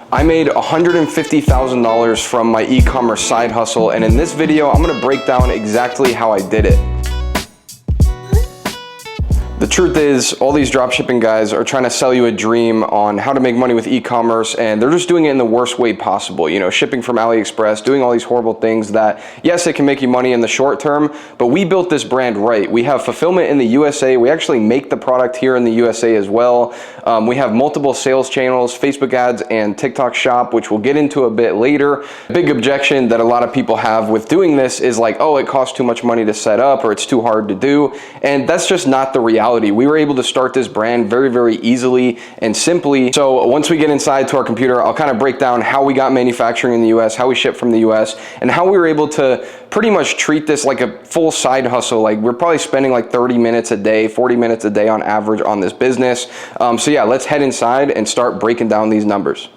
I made $150,000 from my e-commerce side hustle, and in this video, I'm gonna break down exactly how I did it. The truth is, all these dropshipping guys are trying to sell you a dream on how to make money with e-commerce, and they're just doing it in the worst way possible. You know, shipping from AliExpress, doing all these horrible things that, yes, it can make you money in the short term, but we built this brand right. We have fulfillment in the USA. We actually make the product here in the USA as well. We have multiple sales channels, Facebook ads and TikTok shop, which we'll get into a bit later. Big objection that a lot of people have with doing this is like, oh, it costs too much money to set up, or it's too hard to do. And that's just not the reality. We were able to start this brand very, very easily and simply. So once we get inside to our computer, I'll kind of break down how we got manufacturing in the US, how we ship from the US, and how we were able to pretty much treat this like a full side hustle. Like, we're probably spending like 30 minutes a day, 40 minutes a day on average on this business. So yeah, let's head inside and start breaking down these numbers.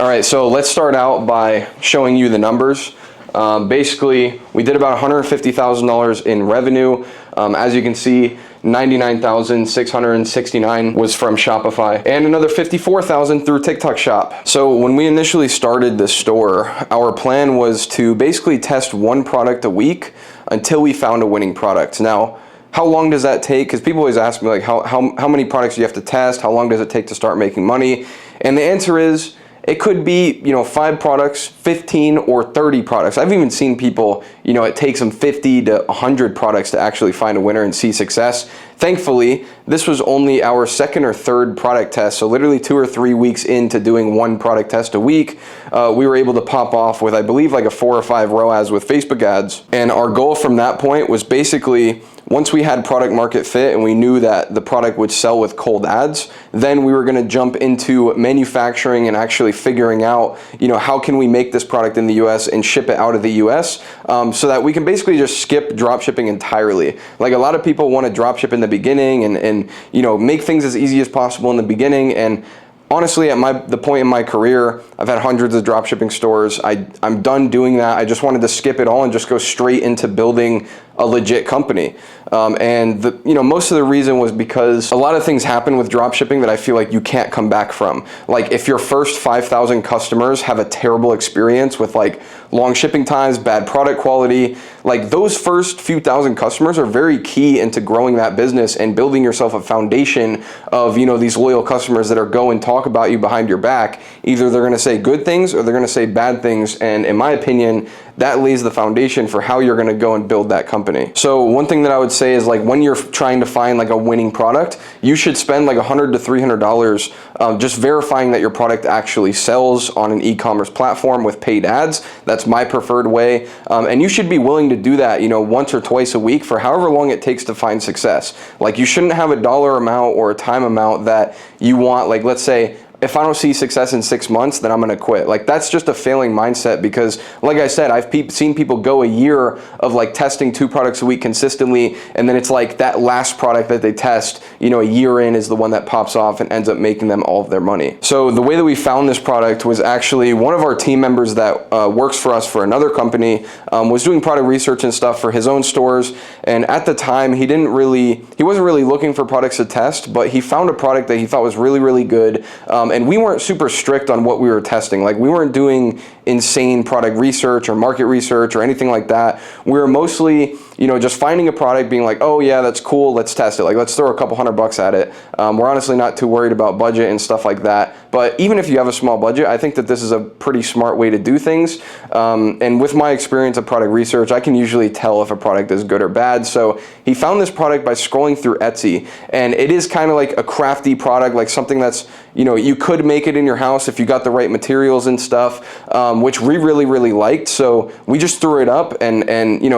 All right, so let's start out by showing you the numbers. Basically, we did about $150,000 in revenue. As you can see, 99,669 was from Shopify, and another 54,000 through TikTok shop. So when we initially started this store, our plan was to basically test one product a week until we found a winning product. Now, how long does that take? Because people always ask me, like, how many products do you have to test? How long does it take to start making money? And the answer is, it could be, 5 products, 15 or 30 products. I've even seen people, it takes them 50 to 100 products to actually find a winner and see success. Thankfully, this was only our second or third product test. So literally 2 or 3 weeks into doing one product test a week, we were able to pop off with, I believe, like a 4 or 5 ROAS with Facebook ads. And our goal from that point was basically, once we had product market fit and we knew that the product would sell with cold ads, then we were gonna jump into manufacturing and actually figuring out, how can we make this product in the US and ship it out of the US, so that we can basically just skip drop shipping entirely. Like, a lot of people want to drop ship in the beginning and make things as easy as possible in the beginning. And honestly, at the point in my career, I've had hundreds of dropshipping stores. I'm done doing that. I just wanted to skip it all and just go straight into building a legit company. And most of the reason was because a lot of things happen with dropshipping that I feel like you can't come back from. Like, if your first 5,000 customers have a terrible experience with like long shipping times, bad product quality, like those first few thousand customers are very key into growing that business and building yourself a foundation of, these loyal customers that are go and talk about you behind your back. Either they're gonna say good things or they're gonna say bad things. And in my opinion, that lays the foundation for how you're gonna go and build that company. So one thing that I would say is, like, when you're trying to find like a winning product, you should spend like $100 to $300 just verifying that your product actually sells on an e-commerce platform with paid ads. That's my preferred way. And you should be willing to do that, once or twice a week for however long it takes to find success. Like, you shouldn't have a dollar amount or a time amount that you want. Like, let's say, if I don't see success in 6 months, then I'm gonna quit. Like, that's just a failing mindset, because like I said, I've seen people go a year of like testing 2 products a week consistently, and then it's like that last product that they test, a year in, is the one that pops off and ends up making them all of their money. So the way that we found this product was actually one of our team members that works for us for another company was doing product research and stuff for his own stores. And at the time, he wasn't really looking for products to test, but he found a product that he thought was really, really good. And we weren't super strict on what we were testing. Like, we weren't doing insane product research or market research or anything like that. We were mostly, just finding a product, being like, oh yeah, that's cool, let's test it. Like, let's throw a couple $100 at it. We're honestly not too worried about budget and stuff like that. But even if you have a small budget, I think that this is a pretty smart way to do things. And with my experience of product research, I can usually tell if a product is good or bad. So he found this product by scrolling through Etsy. And it is kind of like a crafty product, like something that's, you could make it in your house if you got the right materials and stuff, which we really, really liked. So we just threw it up, and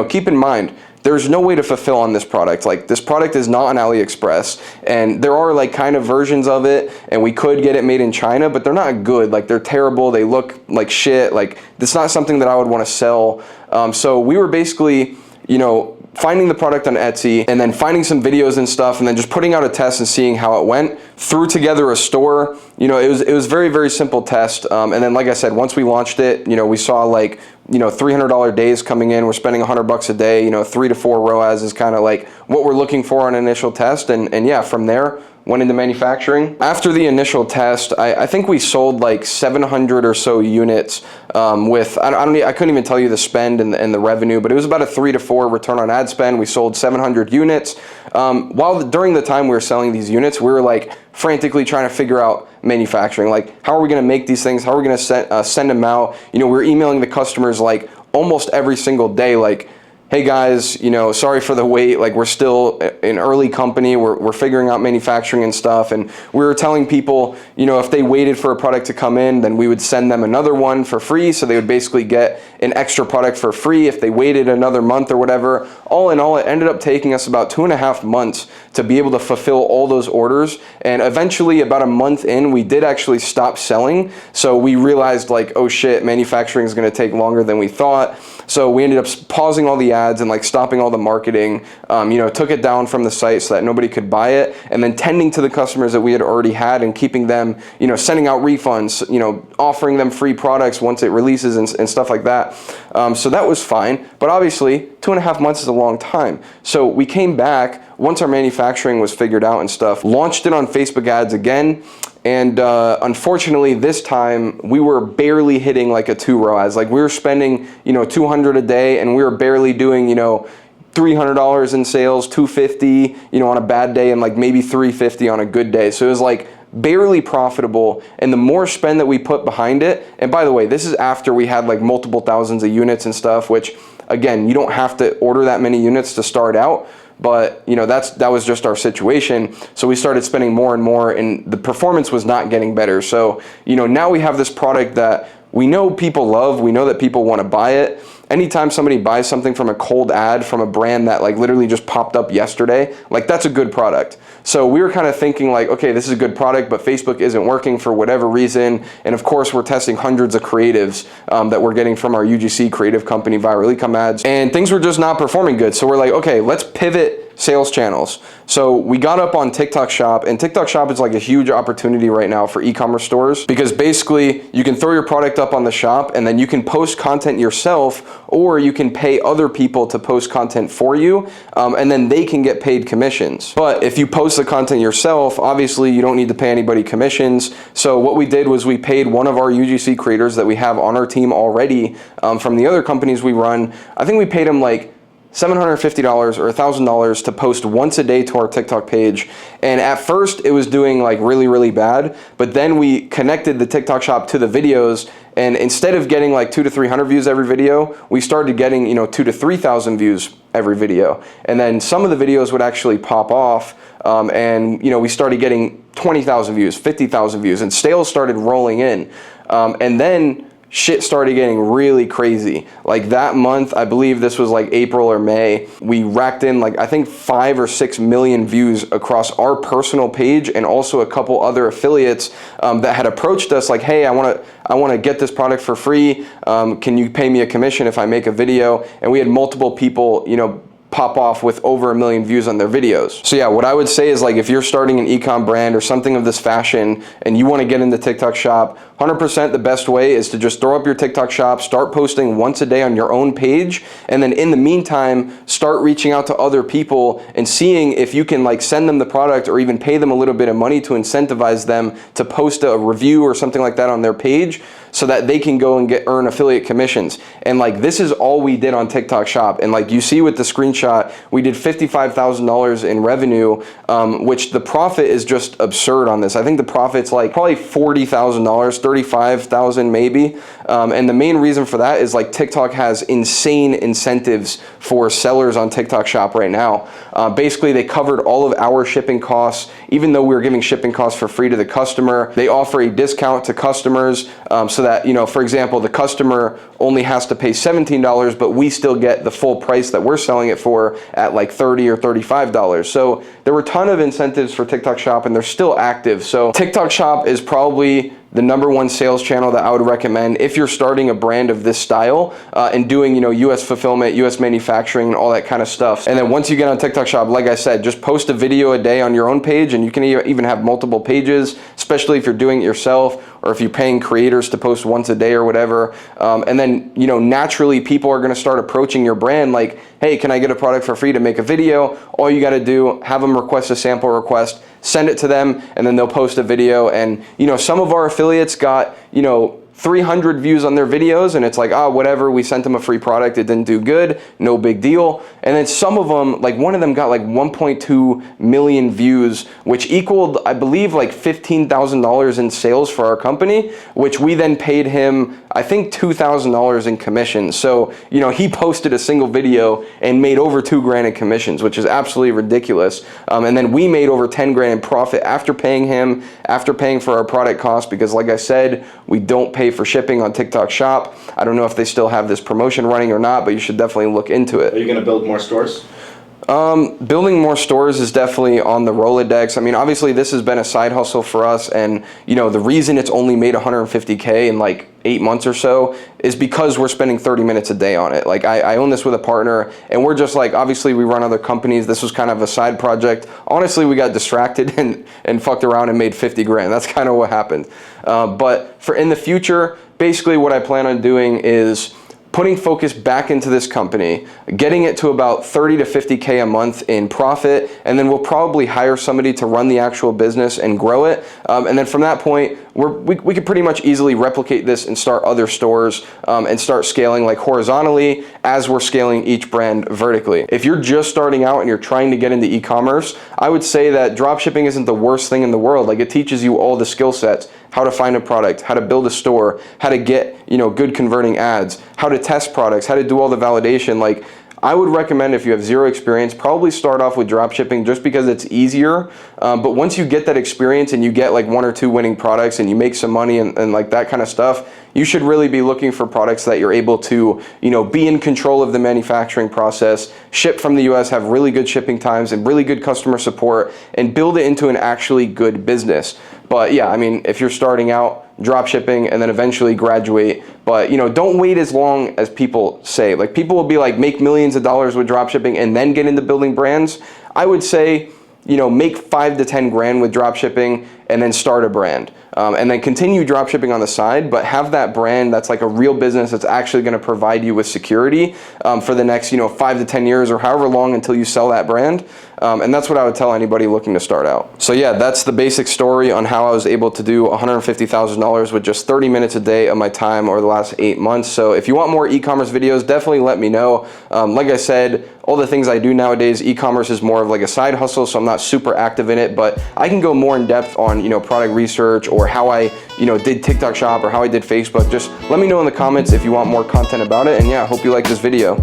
keep in mind, there's no way to fulfill on this product. Like, this product is not on AliExpress, and there are like kind of versions of it, and we could get it made in China, but they're not good. Like, they're terrible. They look like shit. Like, it's not something that I would want to sell. So we were basically, finding the product on Etsy and then finding some videos and stuff, and then just putting out a test and seeing how it went. Threw together a store. It was very, very simple test. And then, like I said, once we launched it, we saw like, $300 days coming in. We're spending $100 a day. 3 to 4 ROAS is kind of like what we're looking for on an initial test. And yeah, from there, went into manufacturing. After the initial test, I think we sold like 700 or so units with, I couldn't even tell you the spend and the revenue, but it was about a 3 to 4 return on ad spend. We sold 700 units. During the time we were selling these units, we were like frantically trying to figure out manufacturing. Like, how are we going to make these things? How are we going to send them out? You know, we're emailing the customers like almost every single day, like, hey guys, you know, sorry for the wait, like we're still an early company, we're figuring out manufacturing and stuff, and we were telling people, you know, if they waited for a product to come in, then we would send them another one for free, so they would basically get an extra product for free if they waited another month or whatever. All in all, it ended up taking us about 2.5 months to be able to fulfill all those orders, and eventually about a month in, we did actually stop selling, so we realized like, oh shit, manufacturing is going to take longer than we thought. So we ended up pausing all the ads and like stopping all the marketing, you know, took it down from the site so that nobody could buy it, and then tending to the customers that we had already had and keeping them, you know, sending out refunds, you know, offering them free products once it releases and stuff like that. So that was fine, but obviously 2.5 months is a long time. So we came back once our manufacturing was figured out and stuff, launched it on Facebook ads again. And unfortunately, this time we were barely hitting like a 2-row ads. Like we were spending, you know, $200 a day, and we were barely doing, you know, $300 in sales, $250, you know, on a bad day, and like maybe $350 on a good day. So it was like barely profitable. And the more spend that we put behind it, and by the way, this is after we had like multiple thousands of units and stuff, which again, you don't have to order that many units to start out. But you know, that was just our situation. So we started spending more and more, and the performance was not getting better. So you know, now we have this product that we know people love, we know that people want to buy it. Anytime somebody buys something from a cold ad from a brand that like literally just popped up yesterday, like that's a good product. So we were kind of thinking like, okay, this is a good product, but Facebook isn't working for whatever reason. And of course, we're testing hundreds of creatives that we're getting from our UGC creative company, Viral Ecom ads, and things were just not performing good. So we're like, okay, let's pivot sales channels. So we got up on TikTok Shop, and TikTok Shop is like a huge opportunity right now for e-commerce stores, because basically you can throw your product up on the shop and then you can post content yourself, or you can pay other people to post content for you, and then they can get paid commissions. But if you post the content yourself, obviously you don't need to pay anybody commissions. So what we did was we paid one of our UGC creators that we have on our team already from the other companies we run. I think we paid him like $750 or $1,000 to post once a day to our TikTok page. And at first it was doing like really, really bad, but then we connected the TikTok shop to the videos, and instead of getting like 200 to 300 views every video, we started getting, you know, 2,000 to 3,000 views every video. And then some of the videos would actually pop off, and you know, we started getting 20,000 views, 50,000 views, and sales started rolling in. And then shit started getting really crazy. Like that month, I believe this was like April or May, we racked in like, I think 5 or 6 million views across our personal page, and also a couple other affiliates that had approached us like, hey, I want to get this product for free. Can you pay me a commission if I make a video? And we had multiple people, you know, pop off with over 1 million views on their videos. So yeah, what I would say is like, if you're starting an e-com brand or something of this fashion and you want to get into TikTok shop, 100% the best way is to just throw up your TikTok shop, start posting once a day on your own page, and then in the meantime, start reaching out to other people and seeing if you can like send them the product or even pay them a little bit of money to incentivize them to post a review or something like that on their page, so that they can go and earn affiliate commissions. And like, this is all we did on TikTok shop. And like you see with the screenshot, we did $55,000 in revenue, which the profit is just absurd on this. I think the profit's like probably $40,000, $35,000 maybe. And the main reason for that is like TikTok has insane incentives for sellers on TikTok shop right now. Basically, they covered all of our shipping costs. Even though we were giving shipping costs for free to the customer, they offer a discount to customers, so that, you know, for example, the customer only has to pay $17, but we still get the full price that we're selling it for at like $30 or $35. So there were a ton of incentives for TikTok shop, and they're still active. So TikTok shop is probably the #1 sales channel that I would recommend if you're starting a brand of this style and doing, you know, US fulfillment, US manufacturing, and all that kind of stuff. And then once you get on TikTok shop, like I said, just post a video a day on your own page, and you can even have multiple pages, especially if you're doing it yourself or if you're paying creators to post once a day or whatever. And then, you know, naturally people are going to start approaching your brand like, hey, can I get a product for free to make a video? All you got to do, have them request a sample request, send it to them, and then they'll post a video. And, you know, some of our affiliates got, you know, 300 views on their videos, and it's like, oh, whatever, we sent them a free product, it didn't do good, no big deal. And then some of them, like one of them got like 1.2 million views, which equaled, I believe, like $15,000 in sales for our company, which we then paid him, I think, $2,000 in commissions. So, you know, he posted a single video and made over $2,000 in commissions, which is absolutely ridiculous. And then we made over $10,000 in profit after paying him, after paying for our product costs, because like I said, we don't pay for shipping on TikTok Shop. I don't know if they still have this promotion running or not, but you should definitely look into it. Are you going to build more stores? Building more stores is definitely on the Rolodex. I mean, obviously this has been a side hustle for us, and you know, the reason it's only made 150K in like 8 months or so is because we're spending 30 minutes a day on it. Like I own this with a partner, and we're just like, obviously we run other companies. This was kind of a side project. Honestly, we got distracted and fucked around and made 50 grand. That's kind of what happened. But for in the future, basically what I plan on doing is putting focus back into this company, getting it to about 30 to 50K a month in profit, and then we'll probably hire somebody to run the actual business and grow it. And then from that point, we could pretty much easily replicate this and start other stores and start scaling like horizontally as we're scaling each brand vertically. If you're just starting out and you're trying to get into e-commerce, I would say that dropshipping isn't the worst thing in the world. Like, it teaches you all the skill sets, how to find a product, how to build a store, how to get, you know, good converting ads, how to test products, how to do all the validation. Like, I would recommend, if you have zero experience, probably start off with dropshipping just because it's easier. But once you get that experience and you get like 1 or 2 winning products and you make some money and like that kind of stuff, you should really be looking for products that you're able to, you know, be in control of the manufacturing process, ship from the US, have really good shipping times and really good customer support, and build it into an actually good business. But yeah, I mean, if you're starting out, drop shipping and then eventually graduate. But, you know, don't wait as long as people say. Like, people will be like, make millions of dollars with drop shipping and then get into building brands. I would say, you know, make 5 to 10 grand with drop shipping and then start a brand. And then continue drop shipping on the side, but have that brand that's like a real business that's actually going to provide you with security for the next, you know, 5 to 10 years or however long until you sell that brand. And that's what I would tell anybody looking to start out. So yeah, that's the basic story on how I was able to do $150,000 with just 30 minutes a day of my time over the last 8 months. So if you want more e-commerce videos, definitely let me know. Like I said, all the things I do nowadays, e-commerce is more of like a side hustle, so I'm not super active in it, but I can go more in depth on, you know, product research or how I, you know, did TikTok Shop or how I did Facebook. Just let me know in the comments if you want more content about it. And yeah, I hope you like this video.